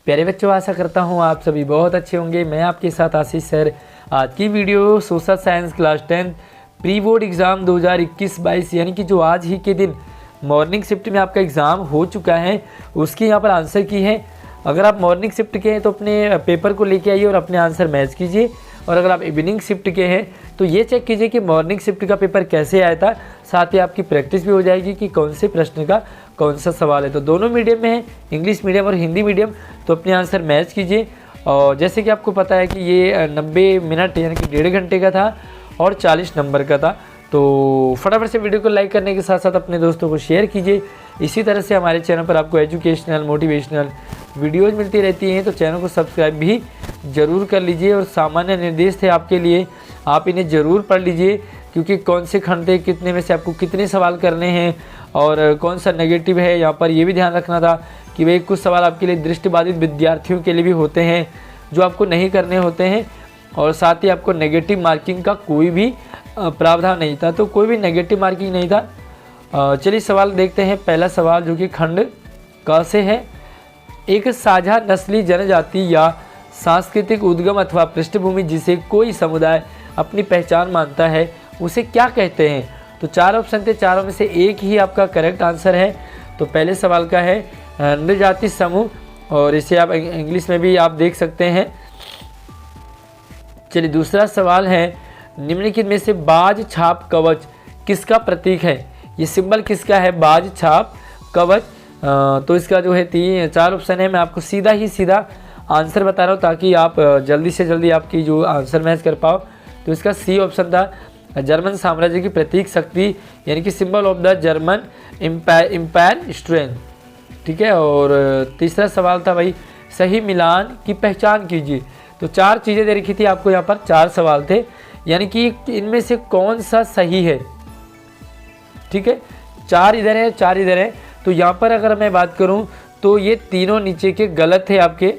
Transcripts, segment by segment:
प्यारे बच्चों, आशा करता हूँ आप सभी बहुत अच्छे होंगे। मैं आपके साथ आशीष सर। आज की video social science class 10 pre board exam 2021-22 यानी कि जो आज ही के दिन मॉर्निंग शिफ्ट में आपका एग्ज़ाम हो चुका है उसकी यहाँ पर आंसर की है। अगर आप मॉर्निंग शिफ्ट के हैं तो अपने पेपर को लेके आइए और अपने आंसर मैच कीजिए, और अगर आप इवनिंग शिफ्ट के हैं तो ये चेक कीजिए कि मॉर्निंग शिफ्ट का पेपर कैसे आया था। साथ ही आपकी प्रैक्टिस भी हो जाएगी कि कौन से प्रश्न का कौन सा सवाल है। तो दोनों मीडियम में है, इंग्लिश मीडियम और हिंदी मीडियम, तो अपने आंसर मैच कीजिए। और जैसे कि आपको पता है कि ये 90 मिनट यानी कि 1.5 घंटे का था और 40 नंबर का था। तो फटाफट से वीडियो को लाइक करने के साथ साथ अपने दोस्तों को शेयर कीजिए। इसी तरह से हमारे चैनल पर आपको एजुकेशनल मोटिवेशनल वीडियोज़ मिलती रहती हैं, तो चैनल को सब्सक्राइब भी ज़रूर कर लीजिए। और सामान्य निर्देश थे आपके लिए, आप इन्हें ज़रूर पढ़ लीजिए, क्योंकि कौन से खंड थे, कितने में से आपको कितने सवाल करने हैं और कौन सा नेगेटिव है। यहाँ पर ये भी ध्यान रखना था कि भाई कुछ सवाल आपके लिए दृष्टिबाधित विद्यार्थियों के लिए भी होते हैं जो आपको नहीं करने होते हैं, और साथ ही आपको नेगेटिव मार्किंग का कोई भी प्रावधान नहीं था, तो कोई भी नेगेटिव मार्किंग नहीं था। चलिए सवाल देखते हैं। पहला सवाल जो कि खंड क से है, एक साझा नस्ली जनजाति या सांस्कृतिक उद्गम अथवा पृष्ठभूमि जिसे कोई समुदाय अपनी पहचान मानता है उसे क्या कहते हैं। तो 4 ऑप्शन थे, चारों में से एक ही आपका करेक्ट आंसर है। तो पहले सवाल का है नृजाति समूह, और इसे आप इंग्लिश में भी आप देख सकते हैं। चलिए दूसरा सवाल है, निम्नलिखित में से बाज छाप कवच किसका प्रतीक है। ये सिंबल किसका है, बाज छाप कवच। तो इसका जो है 4 ऑप्शन है। मैं आपको सीधा आंसर बता रहा हूँ ताकि आप जल्दी से जल्दी आपकी जो आंसर मैच कर पाओ। तो इसका सी ऑप्शन था, जर्मन साम्राज्य की प्रतीक शक्ति यानी कि symbol of the German empire strength. ठीक है। और तीसरा सवाल था भाई, सही मिलान की पहचान कीजिए। तो 4 चीज़ें दे रखी थी आपको, यहाँ पर 4 सवाल थे, यानी कि इनमें से कौन सा सही है। ठीक है, 4 इधर है, 4 इधर है। तो यहाँ पर अगर मैं बात करूँ तो ये तीनों नीचे के गलत है, आपके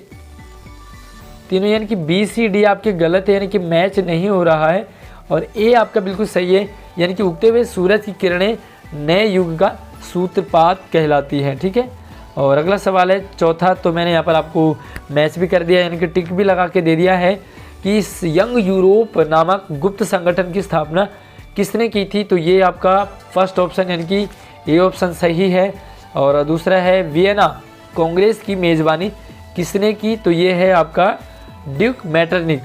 तीनों यानी कि बी सी डी आपके गलत है, यानी कि मैच नहीं हो रहा है। और ए आपका बिल्कुल सही है, यानी कि उगते हुए सूरज की किरणें नए युग का सूत्रपात कहलाती हैं। ठीक है। और अगला सवाल है चौथा, तो मैंने यहाँ पर आपको मैच भी कर दिया, यानी कि टिक भी लगा के दे दिया है कि इस यंग यूरोप नामक गुप्त संगठन की स्थापना किसने की थी। तो ये आपका फर्स्ट ऑप्शन यानी कि ए ऑप्शन सही है। और दूसरा है वियना कांग्रेस की मेज़बानी किसने की। तो ये है आपका ड्यूक मैटरनिक।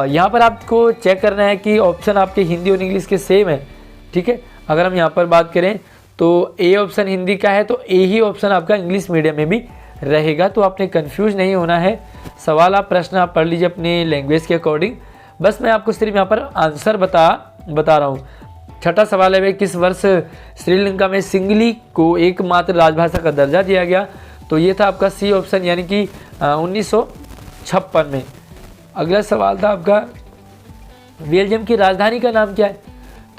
यहाँ पर आपको चेक करना है कि ऑप्शन आपके हिंदी और इंग्लिश के सेम है। ठीक है। अगर हम यहाँ पर बात करें तो ए ऑप्शन हिंदी का है, तो ए ही ऑप्शन आपका इंग्लिश मीडियम में भी रहेगा। तो आपने कंफ्यूज नहीं होना है। सवाल आप प्रश्न आप पढ़ लीजिए अपने लैंग्वेज के अकॉर्डिंग। बस मैं आपको सिर्फ यहाँ पर आंसर बता रहा हूँ। छठा सवाल है भाई, किस वर्ष श्रीलंका में सिंगली को एकमात्र राजभाषा का दर्जा दिया गया। तो ये था आपका सी ऑप्शन, यानी कि 1956 में। अगला सवाल था आपका, बेल्जियम की राजधानी का नाम क्या है।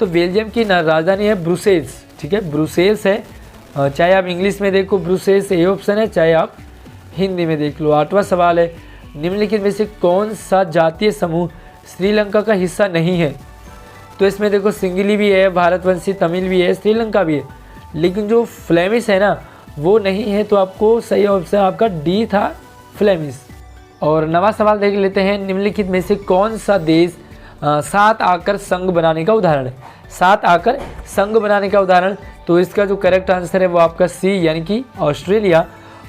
तो बेल्जियम की राजधानी है ब्रुसेल्स। ठीक है, ब्रुसेल्स है। चाहे आप इंग्लिश में देखो ब्रुसेल्स ए ऑप्शन है, चाहे आप हिंदी में देख लो। 8वां सवाल है, निम्नलिखित में से कौन सा जातीय समूह श्रीलंका का हिस्सा नहीं है। तो इसमें देखो सिंगली भी है, भारतवंशी तमिल भी है, श्रीलंका भी है, लेकिन जो फ्लेमिश है ना वो नहीं है। तो आपको सही ऑप्शन आपका डी था, फ्लेमिश। और 9वां सवाल देख लेते हैं, निम्नलिखित में से कौन सा देश 7 आकर संघ बनाने का उदाहरण है। 7 आकर संघ बनाने का उदाहरण, तो इसका जो करेक्ट आंसर है वो आपका सी यानी कि ऑस्ट्रेलिया।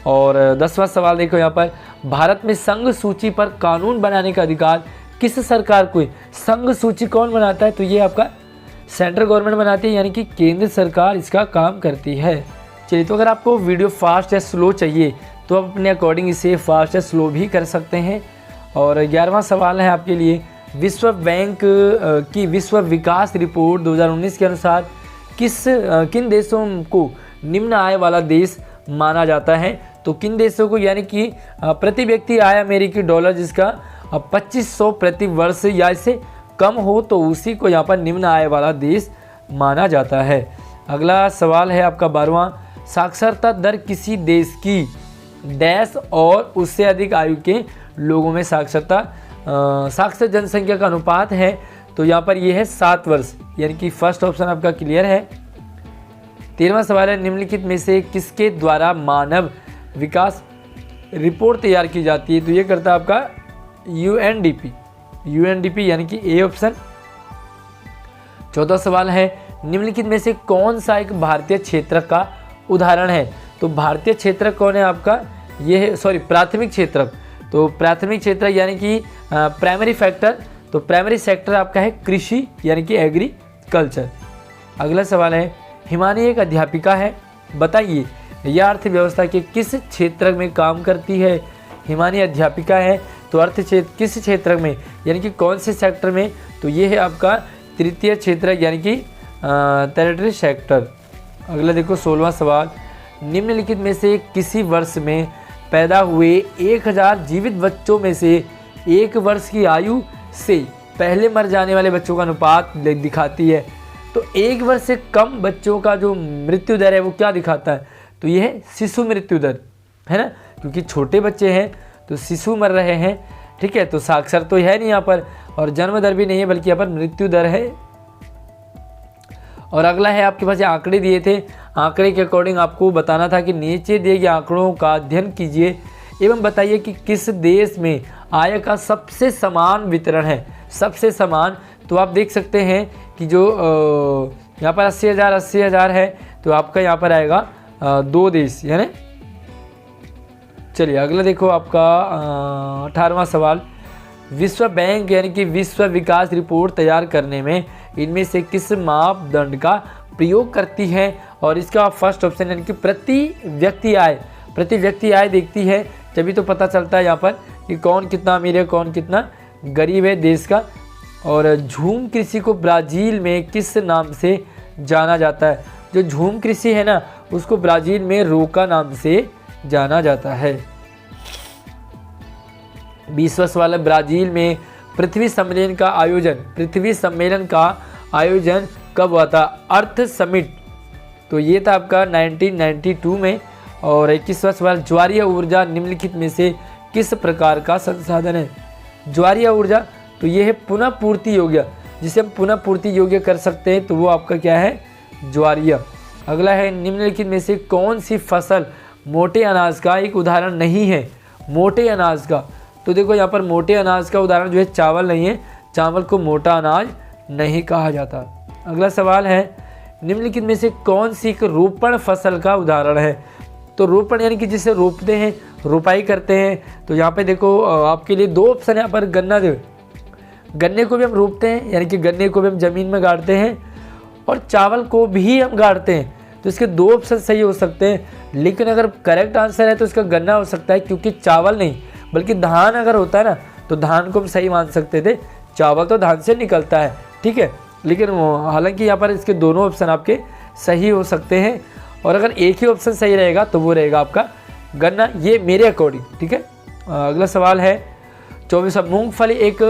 और 10वां सवाल देखो यहाँ पर, भारत में संघ सूची पर कानून बनाने का अधिकार किस सरकार को है। संघ सूची कौन बनाता है। तो ये आपका सेंट्रल गवर्नमेंट बनाती है, यानी कि केंद्र सरकार इसका काम करती है। चलिए, तो अगर आपको वीडियो फास्ट या स्लो चाहिए तो आप अपने अकॉर्डिंग इसे फास्ट या स्लो भी कर सकते हैं। और 11वां सवाल है आपके लिए, विश्व बैंक की विश्व विकास रिपोर्ट 2019 के अनुसार किन देशों को निम्न आय वाला देश माना जाता है। तो किन देशों को, यानी कि प्रति व्यक्ति आय अमेरिकी डॉलर जिसका 2500 प्रति वर्ष या इससे कम हो, तो उसी को यहाँ पर निम्न आय वाला देश माना जाता है। अगला सवाल है आपका 12वां, साक्षरता दर किसी देश की डैश और उससे अधिक आयु के लोगों में साक्षर जनसंख्या का अनुपात है। तो यहाँ पर ये है 7 वर्ष, यानी कि फर्स्ट ऑप्शन आपका क्लियर है। 13वां सवाल है, निम्नलिखित में से किसके द्वारा मानव विकास रिपोर्ट तैयार की जाती है, तो ये करता है आपका यूएनडीपी यानी कि ए ऑप्शन। 14 सवाल है, निम्नलिखित में से कौन सा एक भारतीय क्षेत्रक का उदाहरण है? तो भारतीय क्षेत्रक कौन है आपका? ये है प्राथमिक क्षेत्रक। तो प्राथमिक क्षेत्रक यानी कि प्राइमरी फैक्टर, तो प्राइमरी सेक्टर आपका है कृषि यानी कि एग्रीकल्चर। अगला सवाल है, हिमानी एक अध्यापिका है, बताइए यह अर्थव्यवस्था के किस क्षेत्र में काम करती है? हिमानी अध्यापिका है तो अर्थ क्षेत्र किस क्षेत्र में यानी कि कौन से सेक्टर में? तो ये है आपका तृतीय क्षेत्र यानी कि टेरिटरी सेक्टर। अगला देखो 16वां सवाल, निम्नलिखित में से किसी वर्ष में पैदा हुए 1000 जीवित बच्चों में से 1 वर्ष की आयु से पहले मर जाने वाले बच्चों का अनुपात दिखाती है? तो 1 वर्ष से कम बच्चों का जो मृत्यु दर है वो क्या दिखाता है? तो ये है शिशु मृत्यु दर, है ना, क्योंकि छोटे बच्चे हैं तो शिशु मर रहे हैं, ठीक है। तो साक्षर तो है नहीं यहाँ पर, और जन्म दर भी नहीं है, बल्कि यहाँ पर मृत्यु दर है। और अगला है, आपके पास ये आंकड़े दिए थे, आंकड़े के अकॉर्डिंग आपको बताना था कि नीचे दिए गए आंकड़ों का अध्ययन कीजिए एवं बताइए कि किस देश में आय का सबसे समान वितरण है। सबसे समान, तो आप देख सकते हैं कि जो यहाँ पर 80,000 है, तो आपका यहाँ पर आएगा 2 देश, यानी। चलिए अगला देखो आपका 18वां सवाल, विश्व बैंक यानी कि विश्व विकास रिपोर्ट तैयार करने में इनमें से किस मापदंड का प्रयोग करती है? और इसका फर्स्ट ऑप्शन यानी कि प्रति व्यक्ति आय देखती है, तभी तो पता चलता है यहाँ पर कि कौन कितना अमीर है, कौन कितना गरीब है देश का। और झूम कृषि को ब्राज़ील में किस नाम से जाना जाता है? जो झूम कृषि है ना, उसको ब्राज़ील में रोका नाम से जाना जाता है। 20वां सवाल है, ब्राज़ील में पृथ्वी सम्मेलन का आयोजन कब हुआ था? अर्थ समिट, तो ये था आपका 1992 में। और 21वां सवाल, ज्वारीय ऊर्जा निम्नलिखित में से किस प्रकार का संसाधन है? ज्वारीय ऊर्जा, तो ये है पुनः पूर्ति योग्य, जिसे हम पुनः पूर्ति योग्य कर सकते हैं, तो वो आपका क्या है? ज्वारीय। अगला है, निम्नलिखित में से कौन सी फसल मोटे अनाज का एक उदाहरण नहीं है? मोटे अनाज का, तो देखो यहाँ पर मोटे अनाज का उदाहरण जो है चावल नहीं है, चावल को मोटा अनाज नहीं कहा जाता। अगला सवाल है, निम्नलिखित में से कौन सी एक रोपण फसल का उदाहरण है? तो रोपण यानी कि जिसे रोपते हैं, रोपाई करते हैं। तो यहाँ पे देखो आपके लिए 2 ऑप्शन यहाँ पर गन्ना दे, गन्ने को भी हम रोपते हैं यानी कि गन्ने को भी हम ज़मीन में गाड़ते हैं, और चावल को भी हम गाड़ते हैं। तो इसके 2 ऑप्शन सही हो सकते हैं, लेकिन अगर करेक्ट आंसर है तो इसका गन्ना हो सकता है, क्योंकि चावल नहीं बल्कि धान अगर होता है ना, तो धान को हम सही मान सकते थे, चावल तो धान से निकलता है, ठीक है। लेकिन हालांकि यहाँ पर इसके दोनों ऑप्शन आपके सही हो सकते हैं, और अगर एक ही ऑप्शन सही रहेगा तो वो रहेगा आपका गन्ना, ये मेरे अकॉर्डिंग, ठीक है। अगला सवाल है 24, मूंगफली एक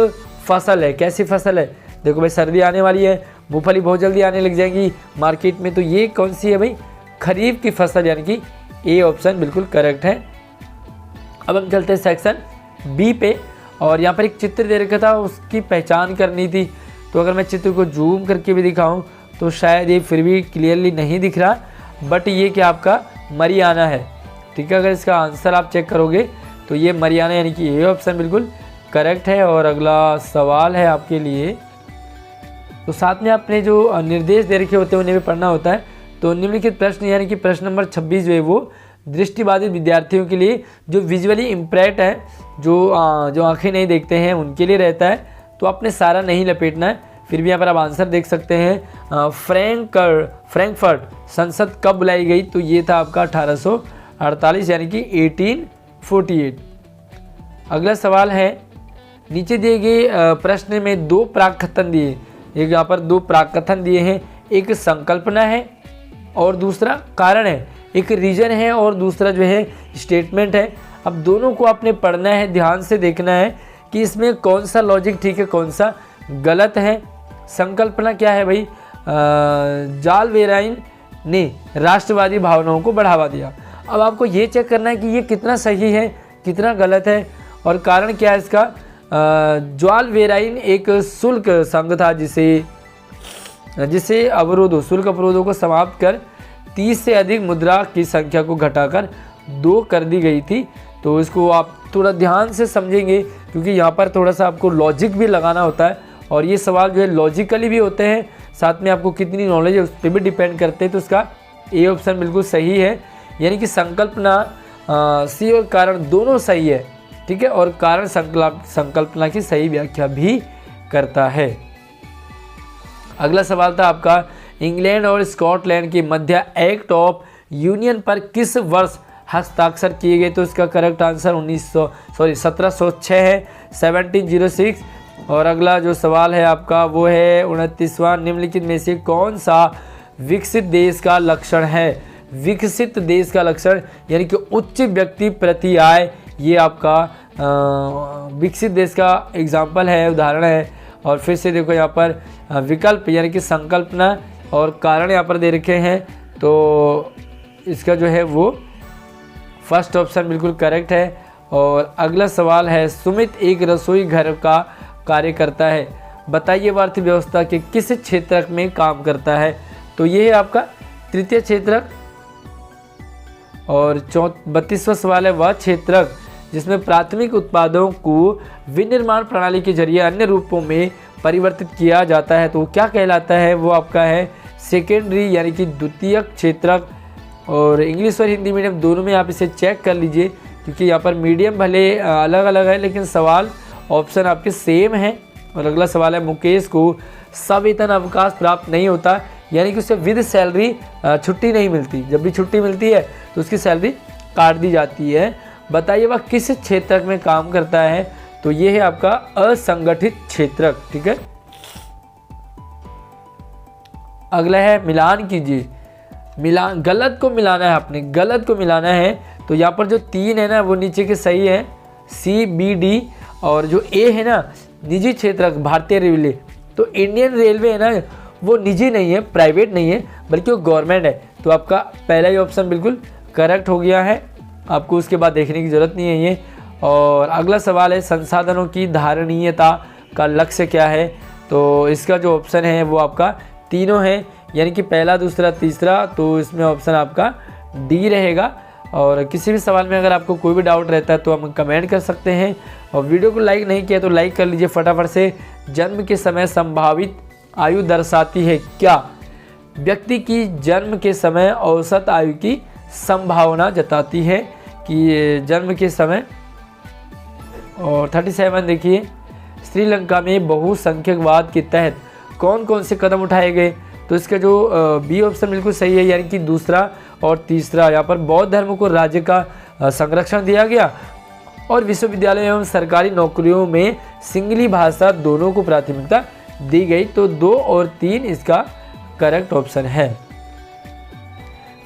फसल है, कैसी फसल है? देखो भाई, सर्दी आने वाली है, मूंगफली बहुत जल्दी आने लग जाएंगी मार्केट में, तो ये कौन सी है भाई? खरीफ की फसल, यानी कि ए ऑप्शन बिल्कुल करेक्ट है। अब हम चलते हैं सेक्शन बी पे, और यहाँ पर एक चित्र दे रखा था, उसकी पहचान करनी थी। तो अगर मैं चित्र को जूम करके भी दिखाऊं तो शायद ये फिर भी क्लियरली नहीं दिख रहा, बट ये क्या आपका मरियाना है, ठीक है। अगर इसका आंसर आप चेक करोगे तो ये मरियाना यानी कि ए ऑप्शन बिल्कुल करेक्ट है। और अगला सवाल है आपके लिए, तो साथ में आपने जो निर्देश दे रखे होते हैं उन्हें भी पढ़ना होता है। तो निम्नलिखित प्रश्न यानी कि प्रश्न नंबर 26 जो है वो दृष्टिबाधित विद्यार्थियों के लिए, जो विजुअली इम्पेयर्ड है, जो आंखें नहीं देखते हैं, उनके लिए रहता है। तो आपने सारा नहीं लपेटना है, फिर भी यहाँ पर आप आंसर देख सकते हैं। फ्रैंकफर्ट संसद कब बुलाई गई? तो ये था आपका 1848 यानी कि 1848। अगला सवाल है, नीचे दिए गए प्रश्न में 2 प्राकथन दिए, एक यहाँ पर 2 प्राकथन दिए हैं, एक संकल्पना है और दूसरा कारण है, एक रीजन है और दूसरा जो है स्टेटमेंट है। अब दोनों को आपने पढ़ना है, ध्यान से देखना है कि इसमें कौन सा लॉजिक ठीक है, कौन सा गलत है। संकल्पना क्या है भाई? जाल वेराइन ने राष्ट्रवादी भावनाओं को बढ़ावा दिया। अब आपको ये चेक करना है कि ये कितना सही है, कितना गलत है, और कारण क्या है इसका? ज्वाल वेराइन एक शुल्क संघ था जिसे शुल्क अवरोधों को समाप्त कर 30 से अधिक मुद्रा की संख्या को घटाकर 2 कर दी गई थी। तो इसको आप थोड़ा ध्यान से समझेंगे, क्योंकि यहाँ पर थोड़ा सा आपको लॉजिक भी लगाना होता है, और ये सवाल जो है लॉजिकली भी होते हैं, साथ में आपको कितनी नॉलेज है उस पर भी डिपेंड करते हैं। तो इसका ए ऑप्शन बिल्कुल सही है, यानी कि संकल्पना सी और कारण दोनों सही है, ठीक है, और कारण संकल्पना की सही व्याख्या भी करता है। अगला सवाल था आपका, इंग्लैंड और स्कॉटलैंड के मध्य एक्ट ऑफ यूनियन पर किस वर्ष हस्ताक्षर किए गए? तो इसका करेक्ट आंसर 1706 है, 1706। और अगला जो सवाल है आपका वो है 29वां, निम्नलिखित में से कौन सा विकसित देश का लक्षण है? विकसित देश का लक्षण यानी कि उच्च व्यक्ति प्रति आय, ये आपका विकसित देश का एग्जाम्पल है, उदाहरण है। और फिर से देखो यहाँ पर विकल्प यानी कि संकल्पना और कारण यहाँ पर दे रखे हैं, तो इसका जो है वो फर्स्ट ऑप्शन बिल्कुल करेक्ट है। और अगला सवाल है, सुमित एक रसोई घर का कार्य करता है, बताइए वह अर्थव्यवस्था के किस क्षेत्रक में काम करता है? तो ये है आपका तृतीय क्षेत्रक। और 32वां सवाल है, वह क्षेत्रक जिसमें प्राथमिक उत्पादों को विनिर्माण प्रणाली के जरिए अन्य रूपों में परिवर्तित किया जाता है, तो वो क्या कहलाता है? वो आपका है सेकेंडरी यानी कि द्वितीयक क्षेत्रक। और इंग्लिश और हिंदी मीडियम दोनों में आप इसे चेक कर लीजिए, क्योंकि यहाँ पर मीडियम भले अलग अलग है लेकिन सवाल ऑप्शन आपके सेम है। और अगला सवाल है, मुकेश को सवेतन अवकाश प्राप्त नहीं होता, यानी कि उसे विद सैलरी छुट्टी नहीं मिलती, जब भी छुट्टी मिलती है तो उसकी सैलरी काट दी जाती है, बताइए वह किस क्षेत्रक में काम करता है? तो ये है आपका असंगठित क्षेत्रक, ठीक है। अगला है, मिलान कीजिए, मिलान गलत को मिलाना है, आपने गलत को मिलाना है। तो यहाँ पर जो 3 है ना वो नीचे के सही है, सी बी डी, और जो ए है ना निजी क्षेत्रक भारतीय रेलवे, तो इंडियन रेलवे है ना वो निजी नहीं है, प्राइवेट नहीं है, बल्कि वो गवर्नमेंट है। तो आपका पहला ही ऑप्शन बिल्कुल करेक्ट हो गया है, आपको उसके बाद देखने की ज़रूरत नहीं है ये। और अगला सवाल है, संसाधनों की धारणीयता का लक्ष्य क्या है? तो इसका जो ऑप्शन है वो आपका तीनों है, यानी कि पहला, दूसरा, तीसरा, तो इसमें ऑप्शन आपका डी रहेगा। और किसी भी सवाल में अगर आपको कोई भी डाउट रहता है तो हम कमेंट कर सकते हैं। और वीडियो को लाइक नहीं किया तो लाइक कर लीजिए फटाफट से। जन्म के समय संभावित आयु दर्शाती है क्या? व्यक्ति की जन्म के समय औसत आयु की संभावना जताती है कि जन्म के समय। और 37 देखिए, श्रीलंका में बहुसंख्यकवाद के तहत कौन कौन से कदम उठाए गए? तो इसका जो बी ऑप्शन बिल्कुल सही है, यानी कि दूसरा और तीसरा। यहाँ पर बौद्ध धर्म को राज्य का संरक्षण दिया गया और विश्वविद्यालय एवं सरकारी नौकरियों में सिंगली भाषा दोनों को प्राथमिकता दी गई। तो 2 और 3 इसका करेक्ट ऑप्शन है।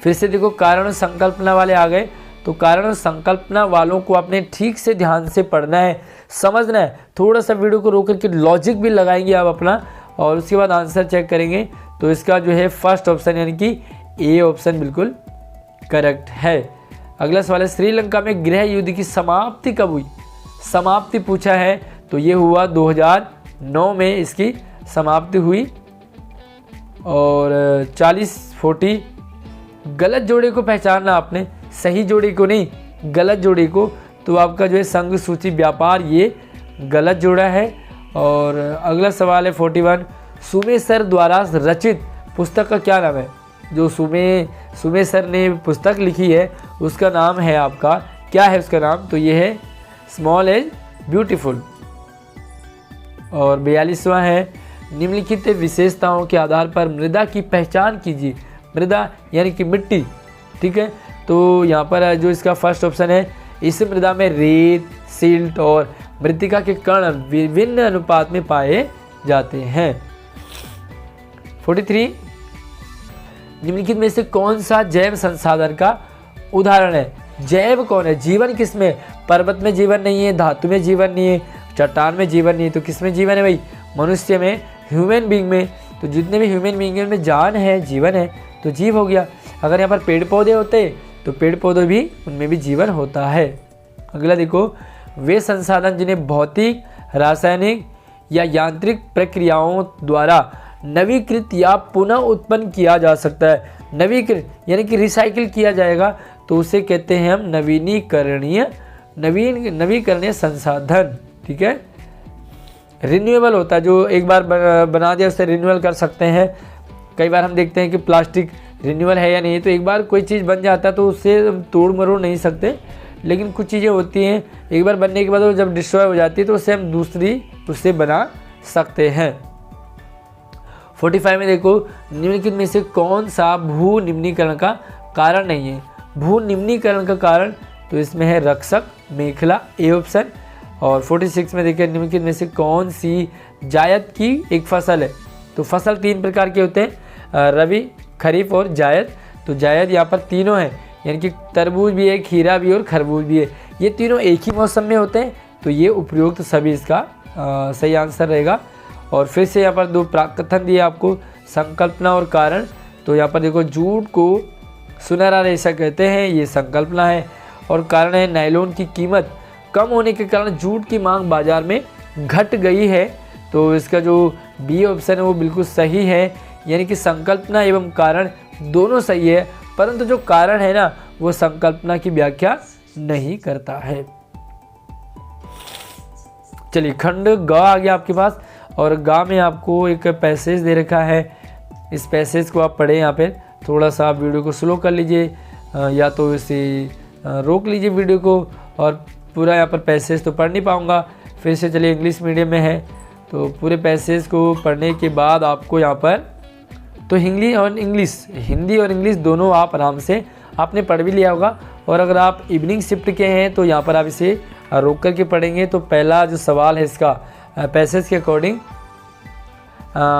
फिर से देखो, कारण और संकल्पना वाले आ गए, तो कारण और संकल्पना वालों को आपने ठीक से ध्यान से पढ़ना है, समझना है। थोड़ा सा वीडियो को रोक करके लॉजिक भी लगाएंगे आप अपना, और उसके बाद आंसर चेक करेंगे। तो इसका जो है फर्स्ट ऑप्शन यानी कि ए ऑप्शन बिल्कुल करेक्ट है। अगला सवाल है, श्रीलंका में गृह युद्ध की समाप्ति कब हुई? समाप्ति पूछा है, तो ये हुआ 2009 में इसकी समाप्ति हुई। और 40-40 गलत जोड़े को पहचानना आपने, सही जोड़े को नहीं, गलत जोड़े को। तो आपका जो है संघ सूची व्यापार ये गलत जोड़ा है। और अगला सवाल है 41, सुमे सर द्वारा रचित पुस्तक का क्या नाम है? जो सुमे सर ने पुस्तक लिखी है उसका नाम है आपका, क्या है उसका नाम? तो ये है स्मॉल एज ब्यूटीफुल। और 42वां है, निम्नलिखित विशेषताओं के आधार पर मृदा की पहचान कीजिए। मृदा यानी कि मिट्टी, ठीक है। तो यहाँ पर जो इसका फर्स्ट ऑप्शन है, इस मृदा में रेत, सिल्ट और मृत्तिका के कण विभिन्न अनुपात में पाए जाते हैं। 43, निम्नलिखित में से कौन सा जैव संसाधन का उदाहरण है? जैव कौन है? जीवन किसमें? पर्वत में जीवन नहीं है, धातु में जीवन नहीं है, चट्टान में जीवन नहीं है, तो किसमें जीवन है भाई? मनुष्य में, ह्यूमन बीइंग में। तो जितने भी ह्यूमन बीइंग में जान है, जीवन है, तो जीव हो गया। अगर यहाँ पर पेड़ पौधे होते तो पेड़ पौधे भी, उनमें भी जीवन होता है। अगला देखो, वे संसाधन जिन्हें भौतिक, रासायनिक या यांत्रिक प्रक्रियाओं द्वारा नवीकृत या पुनः उत्पन्न किया जा सकता है। नवीकृत यानी कि रिसाइकिल किया जाएगा, तो उसे कहते हैं हम नवीनीकरणीय नवीकरणीय संसाधन, ठीक है, रिन्यूएबल होता है, जो एक बार बना दिया उससे रिन्यूअल कर सकते हैं। कई बार हम देखते हैं कि प्लास्टिक रिन्यूअल है या नहीं, तो एक बार कोई चीज़ बन जाता है तो उससे हम तोड़ मरोड़ नहीं सकते, लेकिन कुछ चीज़ें होती हैं एक बार बनने के बाद वो जब डिस्ट्रॉय हो जाती है तो उससे हम दूसरी उससे बना सकते हैं। 45 में देखो, निम्नलिखित में से कौन सा भू निम्नीकरण का कारण नहीं है? भू निम्नीकरण का कारण तो इसमें है रक्षक मेखला, ए ऑप्शन। और 46 में देखिए, निम्नलिखित में से कौन सी जायद की एक फसल है? तो फसल 3 प्रकार के होते हैं, रबी, खरीफ और जायद। तो जायद यहाँ पर तीनों हैं, यानी कि तरबूज भी है, खीरा भी और खरबूज भी है, ये तीनों एक ही मौसम में होते हैं। तो ये उपयुक्त सभी इसका सही आंसर रहेगा। और फिर से यहाँ पर 2 कथन दिए आपको, संकल्पना और कारण। तो यहाँ पर देखो, जूट को सुनहरा रेशा कहते हैं, ये संकल्पना है। और कारण है नायलॉन की कीमत कम होने के कारण जूट की मांग बाजार में घट गई है। तो इसका जो बी ऑप्शन है वो बिल्कुल सही है, यानी कि संकल्पना एवं कारण दोनों सही है, परंतु जो कारण है ना वो संकल्पना की व्याख्या नहीं करता है। चलिए, खंड ग आ गया आपके पास, और ग में आपको एक पैसेज दे रखा है। इस पैसेज को आप पढ़ें, यहाँ पे थोड़ा सा आप वीडियो को स्लो कर लीजिए, या तो इसे रोक लीजिए वीडियो को, और पूरा यहाँ पर पैसेज तो पढ़ नहीं पाऊँगा। फिर से चलिए, इंग्लिश मीडियम में है तो पूरे पैसेज को पढ़ने के बाद आपको यहाँ पर तो हिंदी और इंग्लिश दोनों आप आराम से आपने पढ़ भी लिया होगा। और अगर आप इवनिंग शिफ्ट के हैं तो यहाँ पर आप इसे रोक करके पढ़ेंगे। तो पहला जो सवाल है इसका पैसेज के अकॉर्डिंग,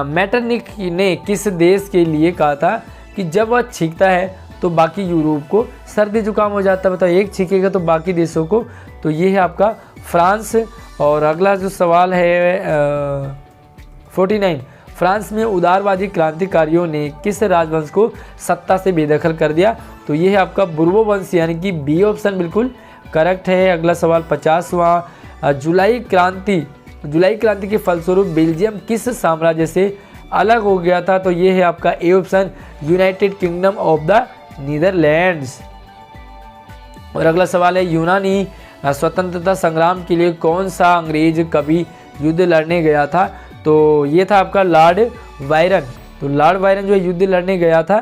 मैटरनिक ने किस देश के लिए कहा था कि जब वह छींकता है तो बाकी यूरोप को सर्दी जुकाम हो जाता है? बताओ, एक छींकेगा तो बाकी देशों को। तो ये है आपका फ्रांस। और अगला जो सवाल है 49, फ्रांस में उदारवादी क्रांतिकारियों ने किस राजवंश को सत्ता से बेदखल कर दिया? तो ये है आपका बुर्बो वंश, यानी कि बी ऑप्शन बिल्कुल करेक्ट है। अगला सवाल 50वां, जुलाई क्रांति के फलस्वरूप बेल्जियम किस साम्राज्य से अलग हो गया था? तो ये है आपका A option, United kingdom of the Netherlands. और अगला सवाल है, यूनानी स्वतंत्रता संग्राम के लिए कौन सा अंग्रेज कवि युद्ध लड़ने गया था? तो ये था आपका लॉर्ड बायरन। तो लॉर्ड बायरन जो है युद्ध लड़ने गया था।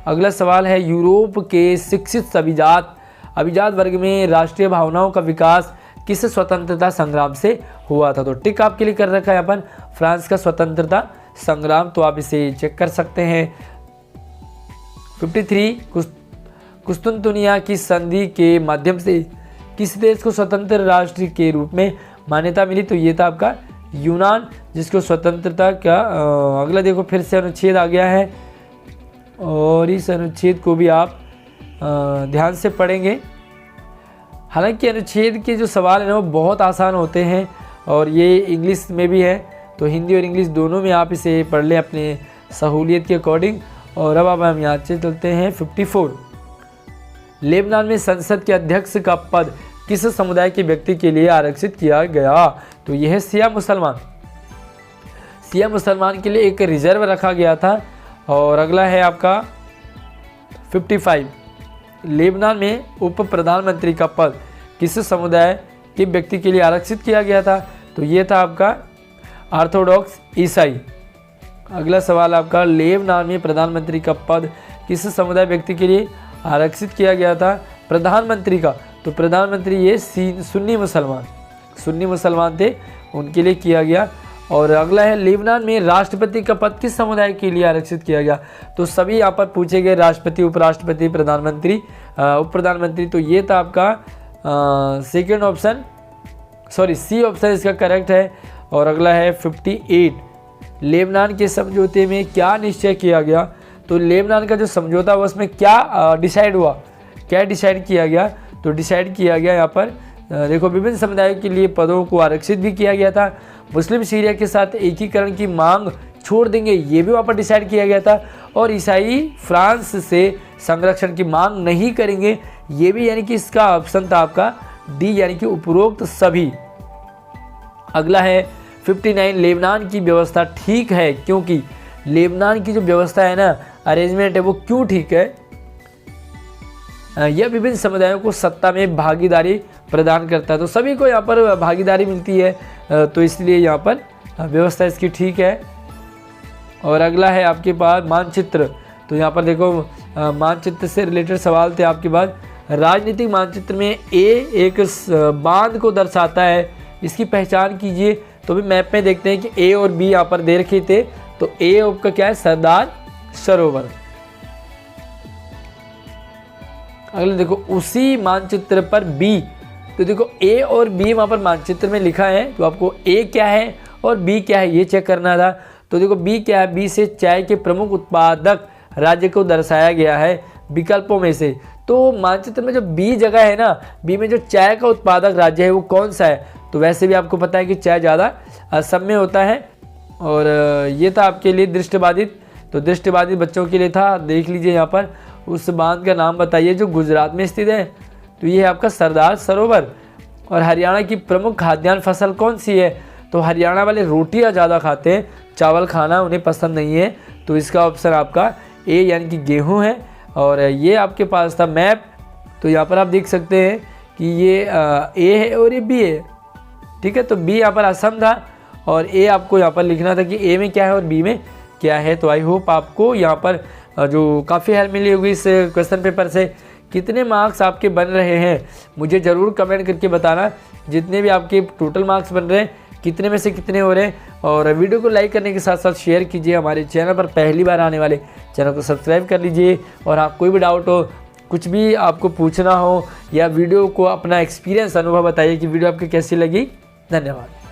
अगला सवाल है, यूरोप के शिक्षित अभिजात वर्ग में राष्ट्रीय भावनाओं का विकास किस स्वतंत्रता संग्राम से हुआ था? तो टिक आपके लिए कर रखा है अपन, फ्रांस का स्वतंत्रता संग्राम। तो आप इसे चेक कर सकते हैं। 53, कुस्तुनतुनिया की संधि के माध्यम से किस देश को स्वतंत्र राष्ट्र के रूप में मान्यता मिली? तो ये था आपका यूनान, जिसको स्वतंत्रता का अगला देखो, फिर से अनुच्छेद आ गया है, और इस अनुच्छेद को भी आप ध्यान से पढ़ेंगे। हालांकि अनुच्छेद के जो सवाल हैं वो बहुत आसान होते हैं, और ये इंग्लिश में भी है, तो हिंदी और इंग्लिश दोनों में आप इसे पढ़ लें अपने सहूलियत के अकॉर्डिंग। और अब हम यहाँ से चलते हैं 54, लेबनान में संसद के अध्यक्ष का पद किस समुदाय के व्यक्ति के लिए आरक्षित किया गया? तो यह है शिया मुसलमान के लिए एक रिजर्व रखा गया था। और अगला है आपका 55, लेबनान में उप प्रधानमंत्री का पद किस समुदाय के व्यक्ति के लिए आरक्षित किया गया था? तो ये था आपका ऑर्थोडॉक्स ईसाई। अगला सवाल आपका, लेबनान में प्रधानमंत्री का पद किस समुदाय व्यक्ति के लिए आरक्षित किया गया था? प्रधानमंत्री का, तो प्रधानमंत्री ये सुन्नी मुसलमान थे, उनके लिए किया गया। और अगला है, लेबनान में राष्ट्रपति का पद किस समुदाय के लिए आरक्षित किया गया? तो सभी यहाँ पर पूछे गए, राष्ट्रपति, उपराष्ट्रपति, प्रधानमंत्री, उप प्रधानमंत्री। तो ये था आपका सेकेंड ऑप्शन, सी ऑप्शन इसका करेक्ट है। और अगला है 58, लेबनान के समझौते में क्या निश्चय किया गया? तो लेबनान का जो समझौता हुआ उसमें क्या डिसाइड हुआ, क्या डिसाइड किया गया? तो डिसाइड किया गया यहाँ पर देखो, विभिन्न समुदायों के लिए पदों को आरक्षित भी किया गया था। मुस्लिम सीरिया के साथ एकीकरण की मांग छोड़ देंगे, ये भी वहाँ पर डिसाइड किया गया था। और ईसाई फ्रांस से संरक्षण की मांग नहीं करेंगे, ये भी, यानी कि इसका ऑप्शन था आपका डी, यानी कि उपरोक्त सभी। अगला है 59, लेबनान की व्यवस्था ठीक है क्योंकि? लेबनान की जो व्यवस्था है ना, अरेंजमेंट है, वो क्यों ठीक है? यह विभिन्न समुदायों को सत्ता में भागीदारी प्रदान करता है। तो सभी को यहाँ पर भागीदारी मिलती है, तो इसलिए यहाँ पर व्यवस्था इसकी ठीक है। और अगला है आपके पास मानचित्र। तो यहाँ पर देखो मानचित्र से रिलेटेड सवाल थे आपके पास। राजनीतिक मानचित्र में ए एक बांध को दर्शाता है, इसकी पहचान कीजिए। तो भी मैप में देखते हैं कि ए और बी यहाँ पर दे रखे थे। तो ए आपका क्या है, सरदार सरोवर। अगले देखो उसी मानचित्र पर बी। तो देखो ए और बी वहाँ पर मानचित्र में लिखा है, तो आपको ए क्या है और बी क्या है ये चेक करना था। तो देखो बी क्या है, बी से चाय के प्रमुख उत्पादक राज्य को दर्शाया गया है विकल्पों में से। तो मानचित्र में जो बी जगह है ना, बी में जो चाय का उत्पादक राज्य है वो कौन सा है। तो वैसे भी आपको पता है कि चाय ज़्यादा असम में होता है। और ये था आपके लिए दृष्टिबाधित। तो दृष्टिबाधित बच्चों के लिए था, देख लीजिए यहाँ पर उस बांध का नाम बताइए जो गुजरात में स्थित है। तो ये है आपका सरदार सरोवर। और हरियाणा की प्रमुख खाद्यान्न फसल कौन सी है। तो हरियाणा वाले रोटियां ज़्यादा खाते हैं, चावल खाना उन्हें पसंद नहीं है। तो इसका ऑप्शन आपका ए यानी कि गेहूं है। और ये आपके पास था मैप। तो यहाँ पर आप देख सकते हैं कि ये ए है और ये बी है, ठीक है। तो बी यहाँ पर असम था और ए आपको यहाँ पर लिखना था कि ए में क्या है और बी में क्या है। तो आई होप आपको यहाँ पर जो काफ़ी हेल्प मिली होगी इस क्वेश्चन पेपर से। कितने मार्क्स आपके बन रहे हैं मुझे ज़रूर कमेंट करके बताना। जितने भी आपके टोटल मार्क्स बन रहे हैं कितने में से कितने हो रहे हैं। और वीडियो को लाइक करने के साथ साथ शेयर कीजिए। हमारे चैनल पर पहली बार आने वाले चैनल को सब्सक्राइब कर लीजिए। और हाँ, कोई भी डाउट हो, कुछ भी आपको पूछना हो या वीडियो को अपना एक्सपीरियंस अनुभव बताइए कि वीडियो आपको कैसी लगी। धन्यवाद।